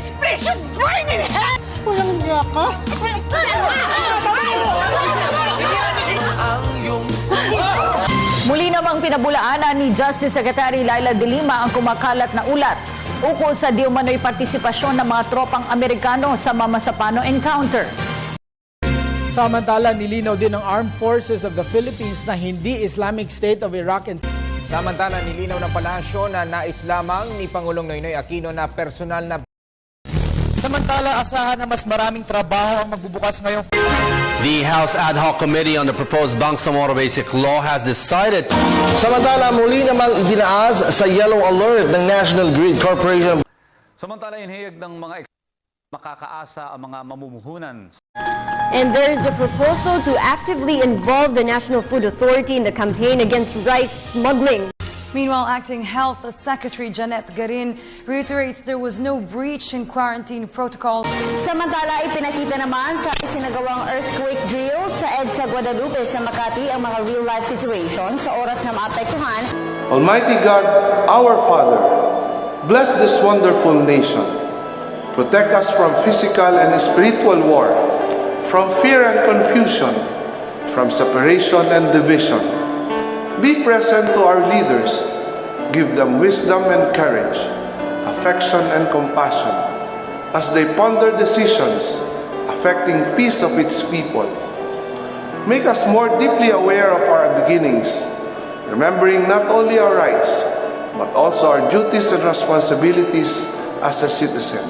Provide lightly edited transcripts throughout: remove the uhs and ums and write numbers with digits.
this place should burn in hell! Walang niya ka? Muli namang pinabulaanan ni Justice Secretary Laila De Lima ang kumakalat na ulat ukol sa di umano'y partisipasyon ng mga tropang Amerikano sa Mamasapano encounter. Samantala, nilinaw din ng Armed Forces of the Philippines na hindi Islamic State of Iraq and Samantala, nilinaw ng palasyo na nais lamang ni Pangulong Noynoy Aquino na personal na Samantala, asahan na mas maraming trabaho ang magbubukas ngayong The House Ad Hoc Committee on the proposed Bangsamoro Basic Law has decided. Samantala, muli namang idinaas sa yellow alert ng National Grid Corporation. Samantala, inihayag ng mga makakaasa ang mga mamumuhunan. And there is a proposal to actively involve the National Food Authority in the campaign against rice smuggling. Meanwhile, Acting Health Secretary Janet Garin reiterates there was no breach in quarantine protocol. Samantala, ipinakita naman sa isinagawang earthquake drill sa EDSA Guadalupe sa Makati ang mga real-life situation sa oras na maapektuhan. Almighty God, our Father, bless this wonderful nation. Protect us from physical and spiritual war, from fear and confusion, from separation and division. Be present to our leaders. Give them wisdom and courage, affection and compassion, as they ponder decisions affecting peace of its people. Make us more deeply aware of our beginnings, remembering not only our rights, but also our duties and responsibilities as a citizen.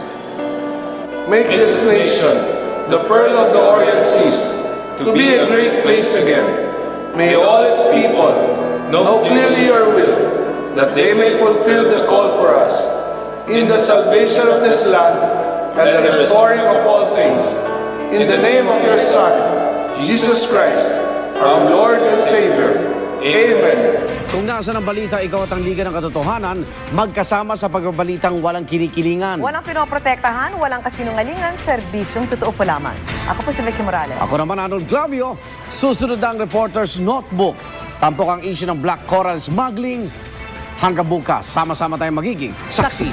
Make this nation, the pearl of the Orient Seas, to be a great place again. May all its people know clearly your will, that they may fulfill the call for us in the salvation of this land and the restoring of all things. In the name of your Son, Jesus Christ, our Lord and Savior. Amen. Kung nasa ng balita, ikaw at ang Liga ng Katotohanan, magkasama sa pagbabalitang walang kinikilingan. Walang pinoprotektahan, walang kasinungalingan, serbisyong totoo po lamang. Ako po si Vicky Morales. Ako naman, Arnold Glavio. Susunod ang Reporter's Notebook. Tampok ang issue ng Black Coral Smuggling. Hanggang bukas, sama-sama tayong magiging saksi.